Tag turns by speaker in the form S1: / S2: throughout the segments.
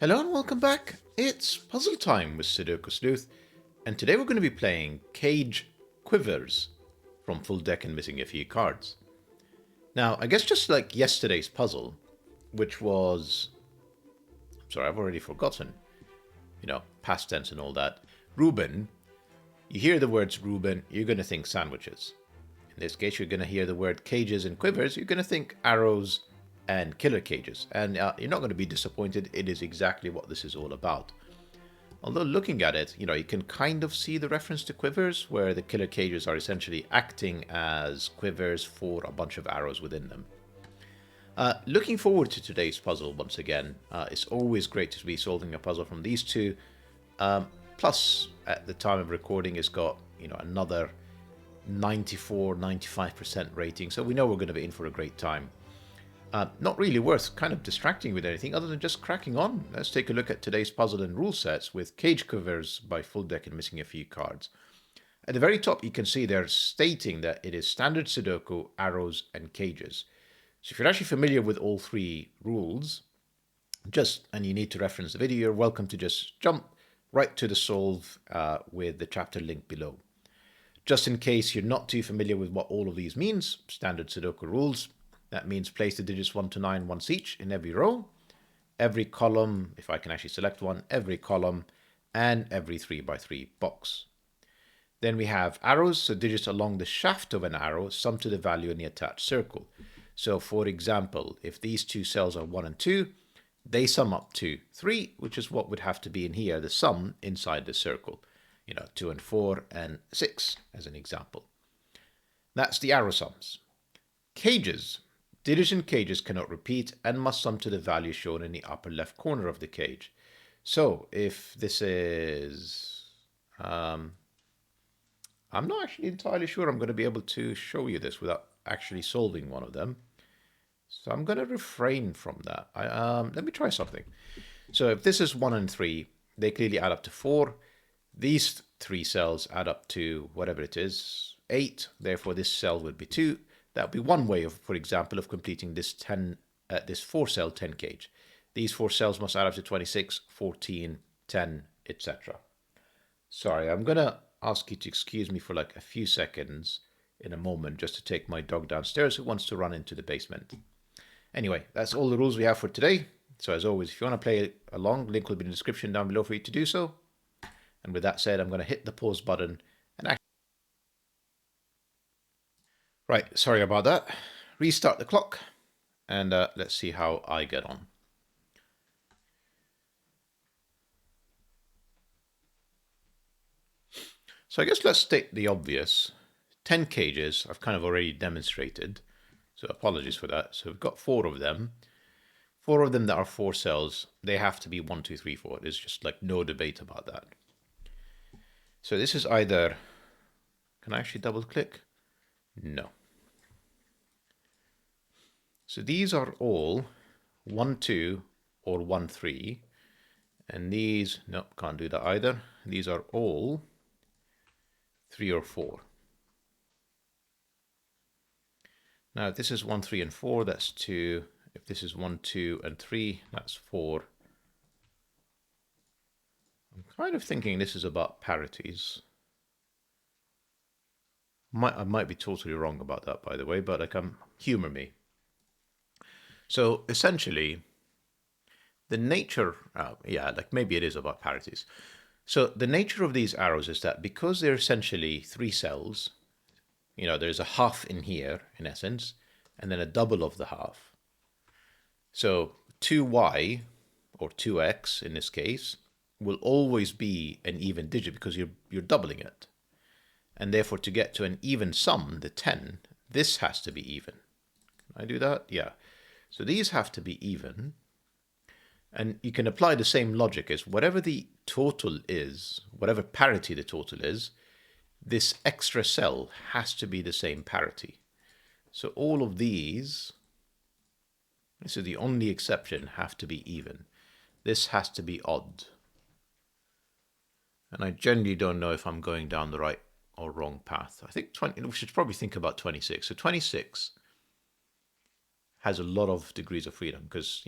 S1: Hello and welcome back. It's puzzle time with Sudoku Sleuth, and today we're going to be playing Cage Quivers from FullDeck and missing a few cards. Now, I guess just like yesterday's puzzle, which was... Sorry, I've already forgotten. Past tense and all that. Reuben, you hear the words Reuben, you're going to think sandwiches. In this case, you're going to hear the word cages and quivers, you're going to think arrows and killer cages. And you're not going to be disappointed, it is exactly what this is all about. Although looking at it, you can kind of see the reference to quivers, where the killer cages are essentially acting as quivers for a bunch of arrows within them. Looking forward to today's puzzle once again. It's always great to be solving a puzzle from these two. Plus, at the time of recording, it's got another 94-95% rating, so we know we're going to be in for a great time. Not really worth kind of distracting with anything other than just cracking on. Let's take a look at today's puzzle and rule sets with Cage Quivers by FullDeck and missing a few cards. At the very top, you can see they're stating that it is standard Sudoku, arrows, and cages. So if you're actually familiar with all three rules, and you need to reference the video, you're welcome to just jump right to the solve with the chapter link below. Just in case you're not too familiar with what all of these means, standard Sudoku rules, that means place the digits 1 to 9 once each in every row, every column, if I can actually select one, every column, and every 3x3 box. Then we have arrows, so digits along the shaft of an arrow sum to the value in the attached circle. So for example, if these two cells are 1 and 2, they sum up to 3, which is what would have to be in here, the sum inside the circle. 2 and 4 and 6 as an example. That's the arrow sums. Cages. Digits in cages cannot repeat and must sum to the value shown in the upper left corner of the cage. So if this is... I'm not actually entirely sure I'm going to be able to show you this without actually solving one of them. So I'm going to refrain from that. Let me try something. So if this is 1 and 3, they clearly add up to 4. These 3 cells add up to whatever it is, 8. Therefore, this cell would be 2. That would be one way of, for example, of completing this 4-cell 10 cage. These 4 cells must add up to 26, 14, 10, etc. Sorry, I'm going to ask you to excuse me for like a few seconds in a moment just to take my dog downstairs who wants to run into the basement. Anyway, that's all the rules we have for today. So as always, if you want to play along, link will be in the description down below for you to do so. And with that said, I'm going to hit the pause button and actually... Right, sorry about that. Restart the clock and let's see how I get on. So I guess let's state the obvious. 10 cages I've kind of already demonstrated, so apologies for that. So we've got 4 of them. 4 of them that are 4 cells, they have to be 1, 2, 3, 4. There's just like no debate about that. So this is either... Can I actually double click? No. So these are all 1, 2 or 1, 3. And these, nope, can't do that either. These are all 3 or 4. Now if this is 1, 3 and 4, that's 2. If this is 1, 2 and 3, that's 4. I'm kind of thinking this is about parities. I might be totally wrong about that, by the way, but humor me. So essentially, the nature, maybe it is about parities. So the nature of these arrows is that because they're essentially 3 cells, there's a half in here, in essence, and then a double of the half. So 2y, or 2x in this case, will always be an even digit because you're doubling it. And therefore, to get to an even sum, the 10, this has to be even. Can I do that? Yeah. So these have to be even. And you can apply the same logic as whatever the total is, whatever parity the total is, this extra cell has to be the same parity. So all of these, this is the only exception, have to be even. This has to be odd. And I generally don't know if I'm going down the right or wrong path. I think we should probably think about 26. So 26 has a lot of degrees of freedom because,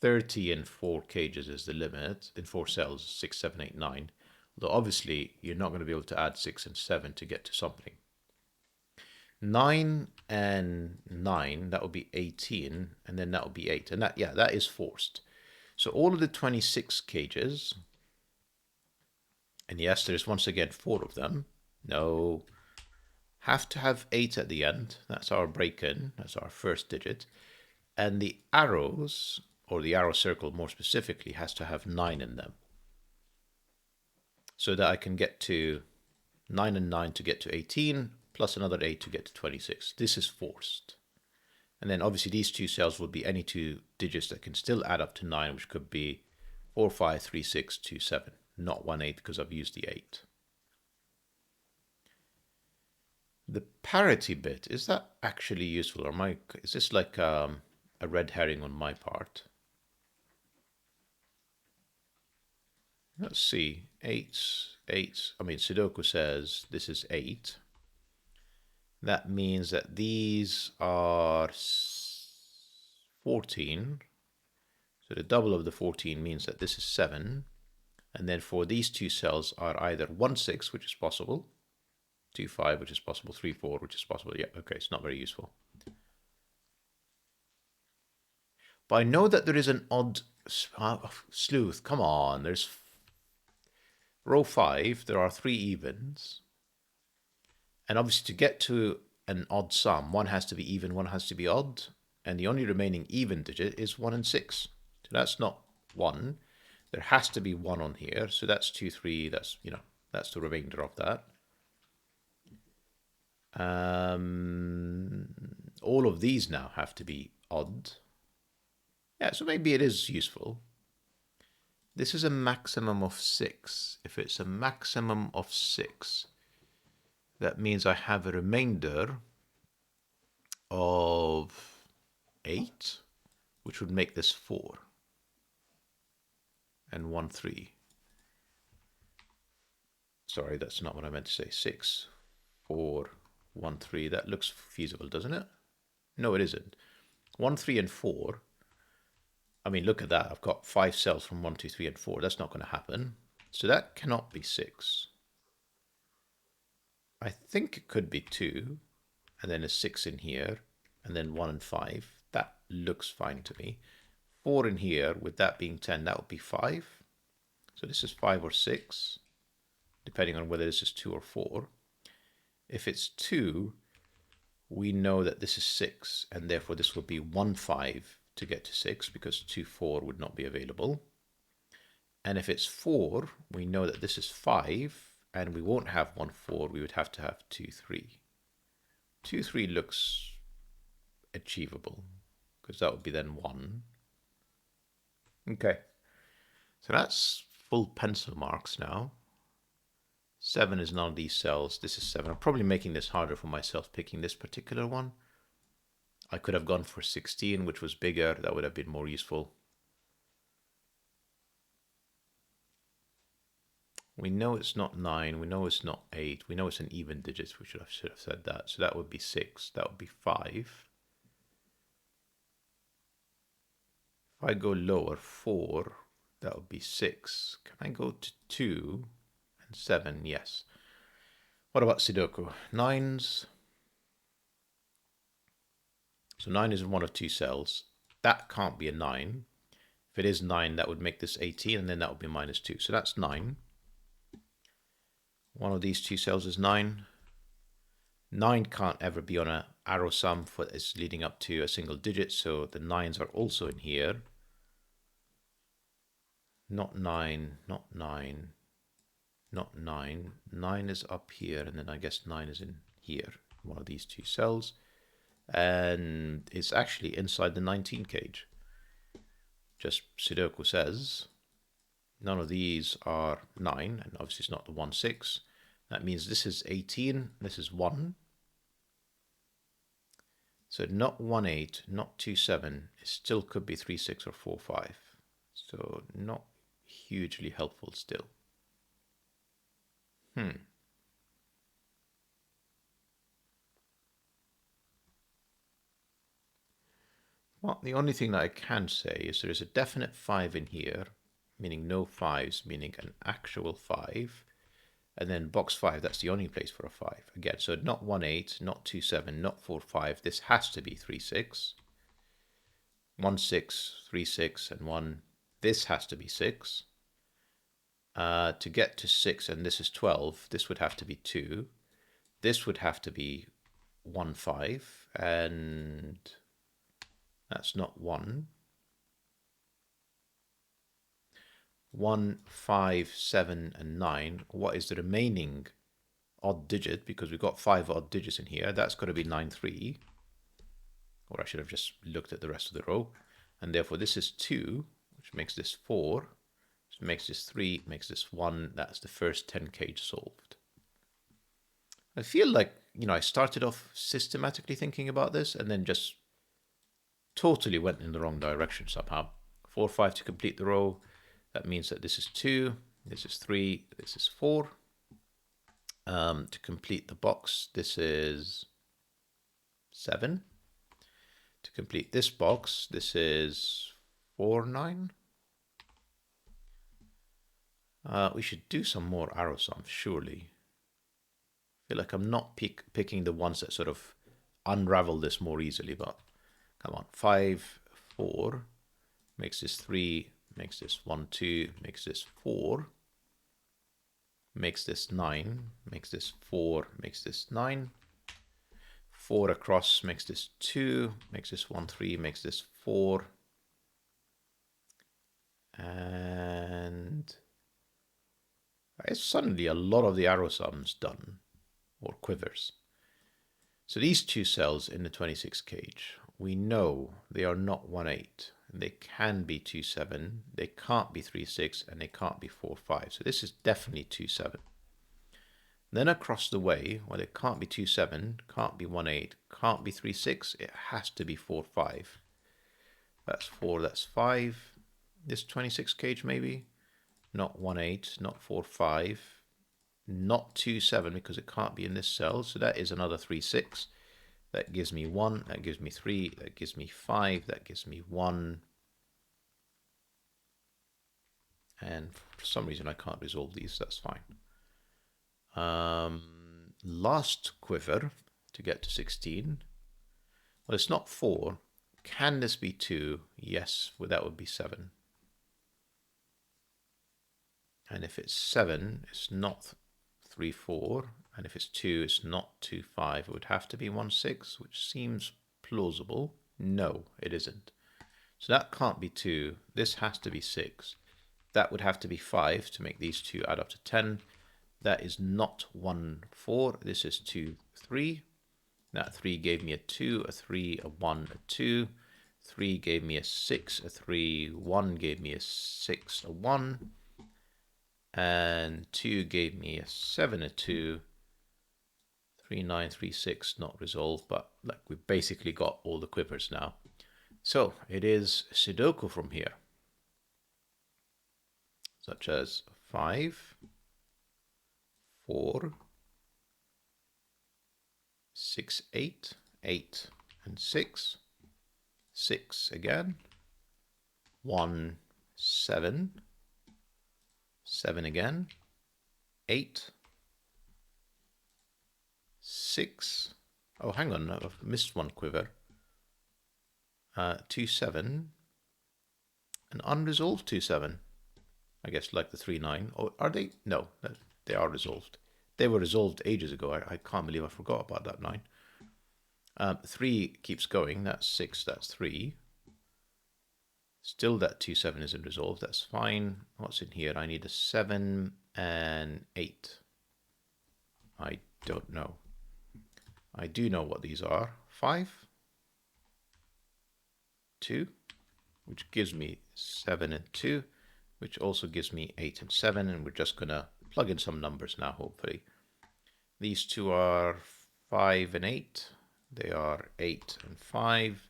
S1: 30 in 4 cages is the limit, in 4 cells, 6, 7, 8, 9. Although obviously you're not going to be able to add 6 and 7 to get to something. 9 and 9, that would be 18, and then that would be 8. And that, yeah, that is forced. So all of the 26 cages, and yes, there's once again 4 of them. No, have to have 8 at the end. That's our break-in. That's our first digit. And the arrows, or the arrow circle more specifically, has to have 9 in them. So that I can get to 9 and 9 to get to 18, plus another 8 to get to 26. This is forced. And then obviously these 2 cells would be any 2 digits that can still add up to 9, which could be 4, 5, 3, 6, 2, 7. Not 1, 8 because I've used the 8. The parity bit, is that actually useful? Or is this like a red herring on my part? Let's see. 8, 8. I mean, Sudoku says this is 8. That means that these are 14. So the double of the 14 means that this is 7. And then for these 2 cells are either 1, 6, which is possible, 2, 5, which is possible, 3, 4, which is possible. Yeah, okay, it's not very useful. But I know that there is an odd sleuth. Come on, there's row 5, there are 3 evens. And obviously to get to an odd sum, one has to be even, one has to be odd. And the only remaining even digit is 1 and 6. So that's not 1. There has to be 1 on here. So that's 2, 3. That's, you know, that's the remainder of that. All of these now have to be odd. Yeah, so maybe it is useful. This is a maximum of 6. If it's a maximum of 6, that means I have a remainder of 8, which would make this 4. And 1, 3. Sorry, that's not what I meant to say. 6, 4, 1, 3. That looks feasible, doesn't it? No, it isn't. 1, 3, and 4. I mean, look at that. I've got 5 cells from 1, 2, 3, and 4. That's not going to happen. So that cannot be 6. I think it could be 2, and then a 6 in here, and then 1 and 5. That looks fine to me. 4 in here, with that being 10, that would be 5. So this is 5 or 6, depending on whether this is 2 or 4. If it's 2, we know that this is 6, and therefore this would be 1, 5 to get to 6, because 2, 4 would not be available. And if it's 4, we know that this is 5, and we won't have 1, 4. We would have to have 2, 3. 2, 3 looks achievable, because that would be then 1. Okay, so that's full pencil marks now. 7 is none of these cells. This is 7. I'm probably making this harder for myself picking this particular one. I could have gone for 16, which was bigger. That would have been more useful. We know it's not 9. We know it's not 8. We know it's an even digit. We should have said that. So that would be 6. That would be 5. If I go lower, 4, that would be 6. Can I go to 2 and 7? Yes. What about Sudoku? 9s. So 9 is in one of 2 cells. That can't be a 9. If it is 9, that would make this 18, and then that would be minus 2. So that's 9. One of these 2 cells is 9. 9 can't ever be on an arrow sum for it's leading up to a single digit, so the 9s are also in here. Not 9, not 9, not 9. 9 is up here, and then I guess 9 is in here, one of these 2 cells. And it's actually inside the 19 cage. Just Sudoku says none of these are 9, and obviously it's not the 1, 6. That means this is 18, this is 1. So not 1, 8, not 2, 7. It still could be 3, 6, or 4, 5. So not hugely helpful still. Well, the only thing that I can say is there is a definite 5 in here, meaning no 5s, meaning an actual 5. And then box 5, that's the only place for a 5. Again, so not 1, 8, not 2, 7, not 4, 5. This has to be 3, 6. 1, 6, 3, 6, and 1. This has to be 6. To get to 6, and this is 12, this would have to be 2. This would have to be 1, 5, and that's not 1. 1, 5, 7, and 9. What is the remaining odd digit? Because we've got 5 odd digits in here. That's got to be 9, 3. Or I should have just looked at the rest of the row. And therefore this is 2, which makes this 4, which makes this 3, makes this 1. That's the first 10 cage solved. I feel like, I started off systematically thinking about this and then just totally went in the wrong direction somehow. 4, 5 to complete the row. That means that this is 2, this is 3, this is 4. To complete the box, this is 7. To complete this box, this is 4, 9. We should do some more arrow sums, surely. I feel like I'm not picking the ones that sort of unravel this more easily, but come on. 5, 4 makes this 3, makes this 1, 2, makes this 4, makes this 9, makes this 4, makes this 9. 4 across makes this 2, makes this 1, 3, makes this 4. And it's suddenly a lot of the arrow sums done, or quivers. So these two cells in the 26 cage, we know they are not 1, 8. They can be 2, 7. They can't be 3, 6, and they can't be 4, 5. So this is definitely 2, 7. Then across the way, well, it can't be 2, 7, can't be 1, 8, can't be 3, 6. It has to be 4, 5. That's 4, that's 5. This 26 cage maybe. Not 1, 8, not 4, 5. Not 2, 7 because it can't be in this cell. So that is another 3, 6. That gives me 1, that gives me 3, that gives me 5, that gives me 1. And for some reason I can't resolve these, that's fine. Last quiver to get to 16. Well, it's not 4. Can this be 2? Yes, well, that would be 7. And if it's 7, it's not 3, 4. And if it's 2, it's not 2, 5. It would have to be 1, 6, which seems plausible. No, it isn't. So that can't be 2. This has to be 6. That would have to be 5 to make these two add up to 10. That is not 1, 4. This is 2, 3. That 3 gave me a 2, a 3, a 1, a 2. 3 gave me a 6, a 3. 1 gave me a 6, a 1. And 2 gave me a 7, a 2. 3, 9, 3, 6, not resolved, but like we've basically got all the quivers now. So it is Sudoku from here, such as 5, 4, 6, 8, 8, and 6, 6 again, 1, 7, 7 again, 8, 6. Oh, hang on, I've missed one quiver. 2, 7, an unresolved 2, 7. I guess like the 3, 9. Or are they? No, they are resolved. They were resolved ages ago. I can't believe I forgot about that 9. 3 keeps going. That's 6. That's 3. Still that 2, 7 isn't resolved. That's fine. What's in here? I need a 7 and 8. I don't know. I do know what these are. 5, 2, which gives me 7 and 2, which also gives me 8 and 7, and we're just going to plug in some numbers now, hopefully. These two are 5 and 8. They are 8 and 5.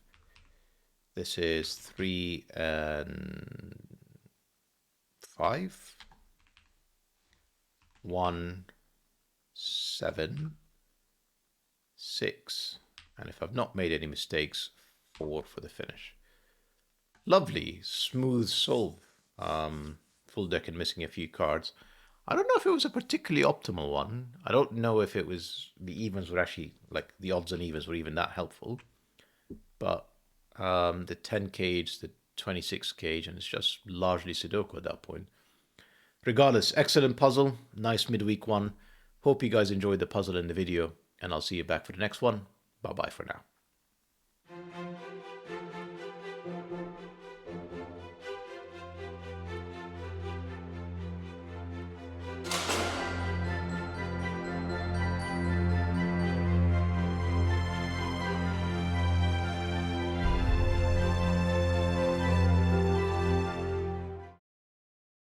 S1: This is 3 and 5. 1, 7, 6, and if I've not made any mistakes, 4 for the finish. Lovely, smooth solve. Full deck and missing a few cards. I don't know if it was a particularly optimal one. I don't know if it was the evens were actually like the odds and evens were even that helpful. But the 10 cage, the 26 cage, and it's just largely Sudoku at that point. Regardless, excellent puzzle, nice midweek one. Hope you guys enjoyed the puzzle in the video, and I'll see you back for the next one. Bye bye for now.